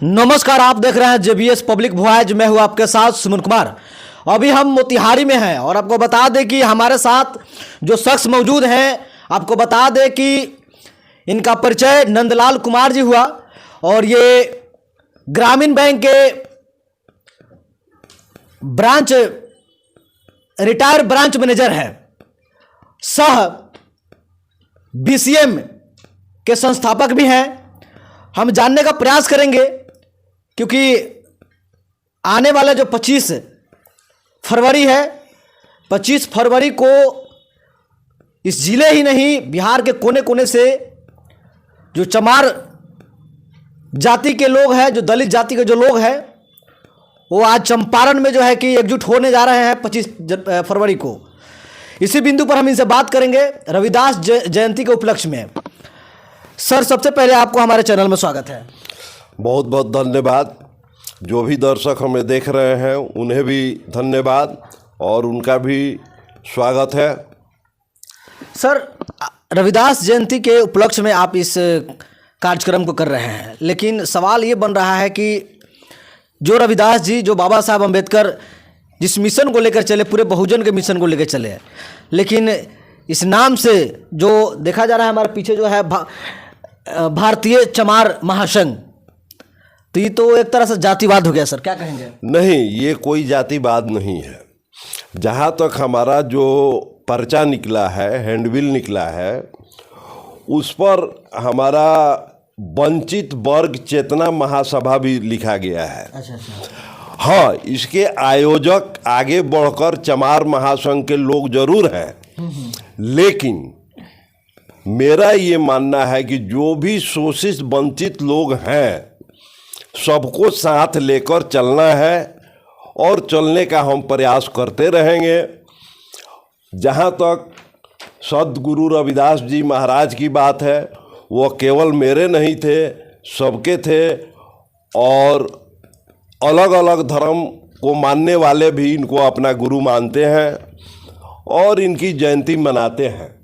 नमस्कार, आप देख रहे हैं जेबीएस पब्लिक वॉइस। मैं हूं आपके साथ सुमन कुमार। अभी हम मोतिहारी में हैं और आपको बता दें कि हमारे साथ जो शख्स मौजूद हैं, आपको बता दें कि इनका परिचय नंदलाल कुमार जी हुआ और ये ग्रामीण बैंक के ब्रांच रिटायर ब्रांच मैनेजर है, सह बीसीएम के संस्थापक भी हैं। हम जानने का प्रयास करेंगे क्योंकि आने वाला जो 25 फरवरी है, 25 फरवरी को इस जिले ही नहीं बिहार के कोने कोने से जो चमार जाति के लोग हैं, जो दलित जाति के जो लोग हैं, वो आज चंपारण में जो है कि एकजुट होने जा रहे हैं 25 फरवरी को। इसी बिंदु पर हम इनसे बात करेंगे रविदास जयंती के उपलक्ष्य में। सर, सबसे पहले आपको हमारे चैनल में स्वागत है। बहुत बहुत धन्यवाद। जो भी दर्शक हमें देख रहे हैं उन्हें भी धन्यवाद और उनका भी स्वागत है। सर, रविदास जयंती के उपलक्ष्य में आप इस कार्यक्रम को कर रहे हैं, लेकिन सवाल ये बन रहा है कि जो रविदास जी, जो बाबा साहब अम्बेडकर जिस मिशन को लेकर चले, पूरे बहुजन के मिशन को लेकर चले, लेकिन इस नाम से जो देखा जा रहा है हमारे पीछे जो है भारतीय चमार महासंघ, तो ये तो एक तरह से जातिवाद हो गया। सर, क्या कहेंगे? नहीं, ये कोई जातिवाद नहीं है। जहाँ तक हमारा जो पर्चा निकला है, हैंडबिल निकला है, उस पर हमारा वंचित वर्ग चेतना महासभा भी लिखा गया है। अच्छा। हाँ, इसके आयोजक आगे बढ़कर चमार महासंघ के लोग जरूर हैं, लेकिन मेरा ये मानना है कि जो भी शोषित वंचित लोग हैं, सबको साथ लेकर चलना है और चलने का हम प्रयास करते रहेंगे। जहाँ तक सद्गुरु रविदास जी महाराज की बात है, वो केवल मेरे नहीं थे, सबके थे और अलग अलग धर्म को मानने वाले भी इनको अपना गुरु मानते हैं और इनकी जयंती मनाते हैं।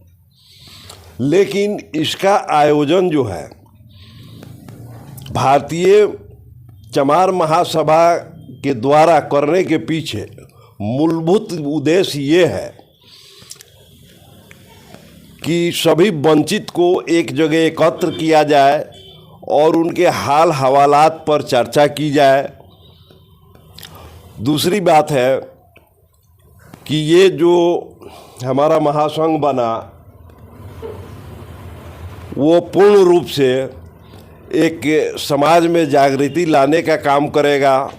लेकिन इसका आयोजन जो है भारतीय चमार महासभा के द्वारा करने के पीछे मूलभूत उद्देश्य ये है कि सभी वंचित को एक जगह एकत्र किया जाए और उनके हाल हवालात पर चर्चा की जाए। दूसरी बात है कि ये जो हमारा महासंघ बना, वो पूर्ण रूप से एक समाज में जागृति लाने का काम करेगा,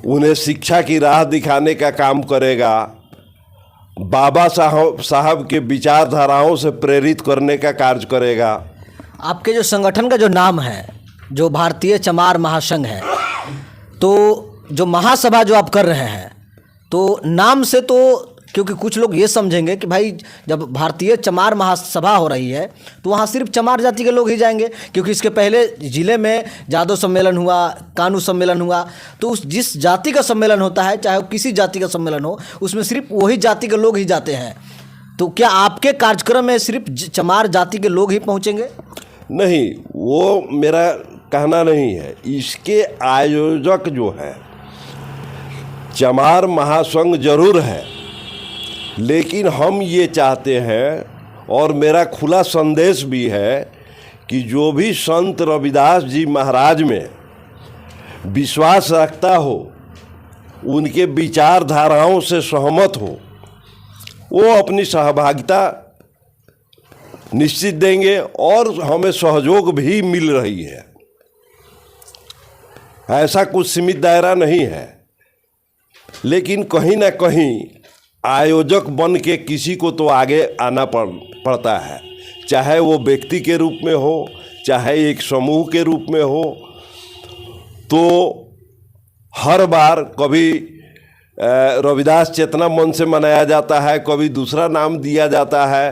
उन्हें शिक्षा की राह दिखाने का काम करेगा, बाबा साहब के विचारधाराओं से प्रेरित करने का कार्य करेगा। आपके जो संगठन का जो नाम है, जो भारतीय चमार महासंघ है, तो जो महासभा जो आप कर रहे हैं, तो नाम से तो क्योंकि कुछ लोग ये समझेंगे कि भाई जब भारतीय चमार महासभा हो रही है तो वहाँ सिर्फ चमार जाति के लोग ही जाएंगे, क्योंकि इसके पहले जिले में जादव सम्मेलन हुआ, कानू सम्मेलन हुआ, तो उस जिस जाति का सम्मेलन होता है, चाहे वो किसी जाति का सम्मेलन हो, उसमें सिर्फ वही जाति के लोग ही जाते हैं। तो क्या आपके कार्यक्रम में सिर्फ चमार जाति के लोग ही पहुँचेंगे? नहीं, वो मेरा कहना नहीं है। इसके आयोजक जो है चमार महासंघ जरूर है, लेकिन हम ये चाहते हैं और मेरा खुला संदेश भी है कि जो भी संत रविदास जी महाराज में विश्वास रखता हो, उनके विचारधाराओं से सहमत हो, वो अपनी सहभागिता निश्चित देंगे और हमें सहयोग भी मिल रही है। ऐसा कुछ सीमित दायरा नहीं है, लेकिन कहीं ना कहीं आयोजक बन के किसी को तो आगे आना पड़ता है, चाहे वो व्यक्ति के रूप में हो, चाहे एक समूह के रूप में हो। तो हर बार कभी रविदास चेतना मन से मनाया जाता है, कभी दूसरा नाम दिया जाता है।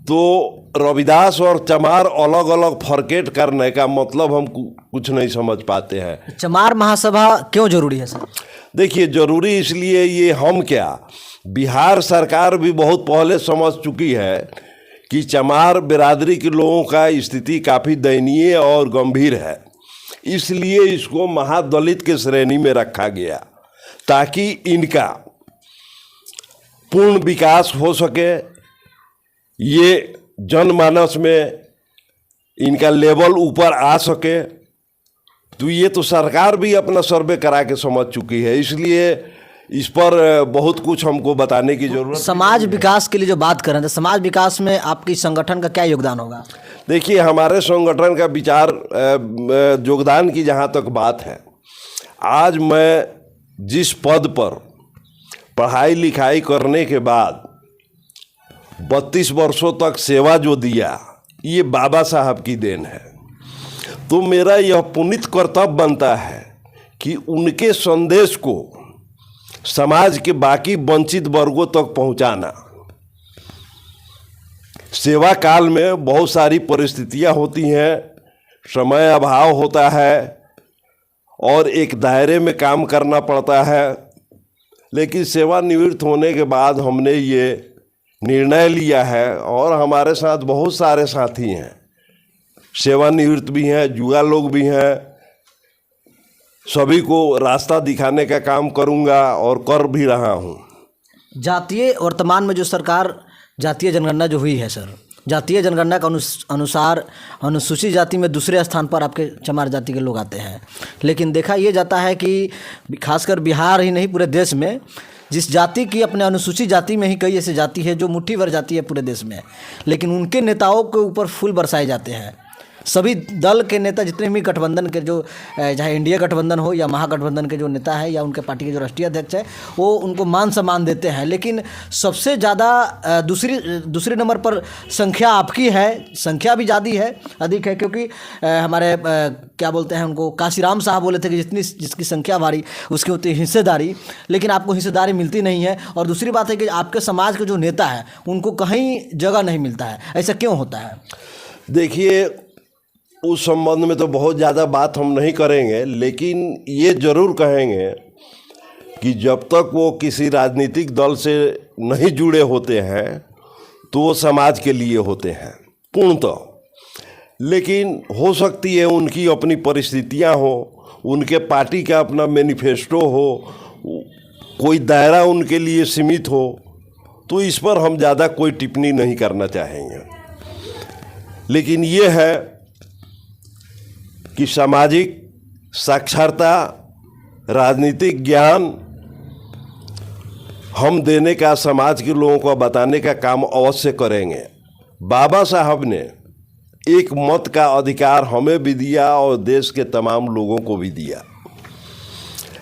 तो रविदास और चमार अलग अलग फरकेट करने का मतलब हम कुछ नहीं समझ पाते हैं। चमार महासभा क्यों जरूरी है सर? देखिए, जरूरी इसलिए, ये हम क्या, बिहार सरकार भी बहुत पहले समझ चुकी है कि चमार बिरादरी के लोगों का स्थिति काफ़ी दयनीय और गंभीर है। इसलिए इसको महादलित के श्रेणी में रखा गया, ताकि इनका पूर्ण विकास हो सके, ये जनमानस में इनका लेवल ऊपर आ सके। तो ये तो सरकार भी अपना सर्वे करा के समझ चुकी है, इसलिए इस पर बहुत कुछ हमको बताने की जरूरत। समाज विकास के लिए जो बात कर रहे थे, समाज विकास में आपकी संगठन का क्या योगदान होगा? देखिए, हमारे संगठन का विचार योगदान की जहाँ तक बात है, आज मैं जिस पद पर पढ़ाई लिखाई करने के बाद 32 वर्षों तक सेवा जो दिया, ये बाबा साहब की देन है। तो मेरा यह पुनीत कर्तव्य बनता है कि उनके संदेश को समाज के बाकी वंचित वर्गों तक पहुंचाना। सेवा काल में बहुत सारी परिस्थितियां होती हैं, समय अभाव होता है और एक दायरे में काम करना पड़ता है, लेकिन सेवानिवृत्त होने के बाद हमने ये निर्णय लिया है, और हमारे साथ बहुत सारे साथी हैं, सेवानिवृत्त भी हैं, युवा लोग भी हैं, सभी को रास्ता दिखाने का काम करूंगा और कर भी रहा हूं। जातीय वर्तमान में जो सरकार जातीय जनगणना जो हुई है सर, जातीय जनगणना के अनुसार अनुसूचित जाति में दूसरे स्थान पर आपके चमार जाति के लोग आते हैं, लेकिन देखा ये जाता है कि खासकर बिहार ही नहीं पूरे देश में जिस जाति की अपने अनुसूचित जाति में ही कई ऐसी जाति है जो मुट्ठी भर जाती है पूरे देश में, लेकिन उनके नेताओं के ऊपर फूल बरसाए जाते हैं। सभी दल के नेता जितने भी गठबंधन के जो चाहे इंडिया गठबंधन हो या महागठबंधन के जो नेता है या उनके पार्टी के जो राष्ट्रीय अध्यक्ष है, वो उनको मान सम्मान देते हैं, लेकिन सबसे ज़्यादा दूसरे नंबर पर संख्या आपकी है। संख्या भी अधिक है क्योंकि हमारे क्या बोलते हैं उनको, काशीराम साहब बोले थे कि जिसकी संख्या भारी उसकी होती है हिस्सेदारी, लेकिन आपको हिस्सेदारी मिलती नहीं है। और दूसरी बात है कि आपके समाज के जो नेता है उनको कहीं जगह नहीं मिलता है, ऐसा क्यों होता है? देखिए, उस संबंध में तो बहुत ज़्यादा बात हम नहीं करेंगे, लेकिन ये ज़रूर कहेंगे कि जब तक वो किसी राजनीतिक दल से नहीं जुड़े होते हैं तो वो समाज के लिए होते हैं पूर्णतः। लेकिन हो सकती है उनकी अपनी परिस्थितियां हो, उनके पार्टी का अपना मैनिफेस्टो हो, कोई दायरा उनके लिए सीमित हो, तो इस पर हम ज़्यादा कोई टिप्पणी नहीं करना चाहेंगे। लेकिन ये है कि सामाजिक साक्षरता, राजनीतिक ज्ञान हम देने का, समाज के लोगों को बताने का काम अवश्य करेंगे। बाबा साहब ने एक मत का अधिकार हमें भी दिया और देश के तमाम लोगों को भी दिया,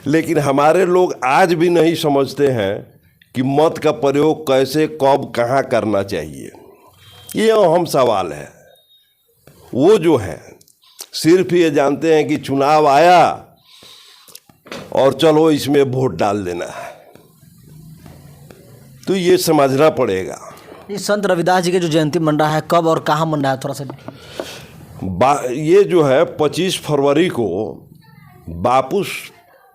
लेकिन हमारे लोग आज भी नहीं समझते हैं कि मत का प्रयोग कैसे, कब, कहाँ करना चाहिए। ये अहम सवाल है। वो जो है सिर्फ ये जानते हैं कि चुनाव आया और चलो इसमें वोट डाल देना है। तो ये समझना पड़ेगा। ये संत रविदास जी के जो जयंती मन रहा है, कब और कहाँ मन रहा है, थोड़ा सा ये जो है 25 फरवरी को बापू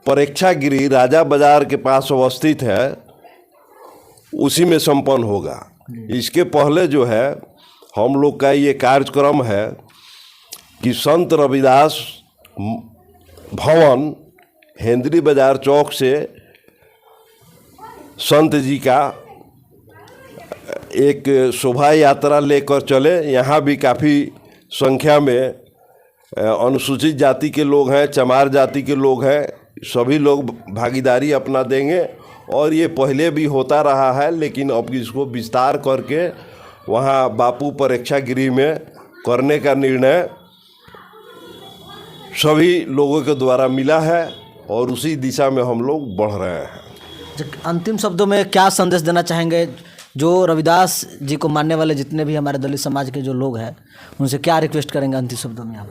प्रेक्षागृह राजा बाजार के पास अवस्थित है, उसी में संपन्न होगा। इसके पहले जो है हम लोग का ये कार्यक्रम है कि संत रविदास भवन हेंद्री बाजार चौक से संत जी का एक शोभा यात्रा लेकर चले। यहाँ भी काफ़ी संख्या में अनुसूचित जाति के लोग हैं, चमार जाति के लोग हैं, सभी लोग भागीदारी अपना देंगे। और ये पहले भी होता रहा है, लेकिन अब इसको विस्तार करके वहाँ बापू प्रेक्षागृह में करने का निर्णय सभी लोगों के द्वारा मिला है और उसी दिशा में हम लोग बढ़ रहे हैं। अंतिम शब्दों में क्या संदेश देना चाहेंगे जो रविदास जी को मानने वाले जितने भी हमारे दलित समाज के जो लोग हैं, उनसे क्या रिक्वेस्ट करेंगे अंतिम शब्दों में आप?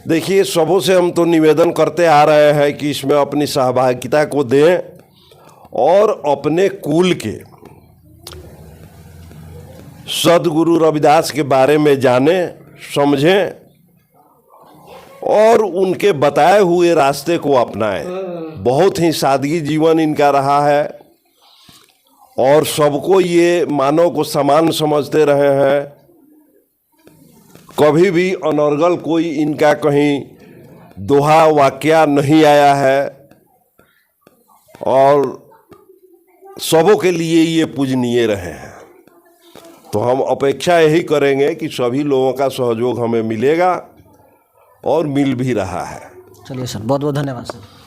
देखिए, सबों से हम तो निवेदन करते आ रहे हैं कि इसमें अपनी सहभागिता को दें और अपने कुल के सदगुरु रविदास के बारे में जानें, समझें और उनके बताए हुए रास्ते को अपनाएं। बहुत ही सादगी जीवन इनका रहा है और सबको ये मानव को समान समझते रहे हैं। कभी भी अनर्गल कोई इनका कहीं दोहा वाक्या नहीं आया है और सबों के लिए ये पूजनीय रहे हैं। तो हम अपेक्षा यही करेंगे कि सभी लोगों का सहयोग हमें मिलेगा और मिल भी रहा है। चलिए सर, बहुत बहुत धन्यवाद सर।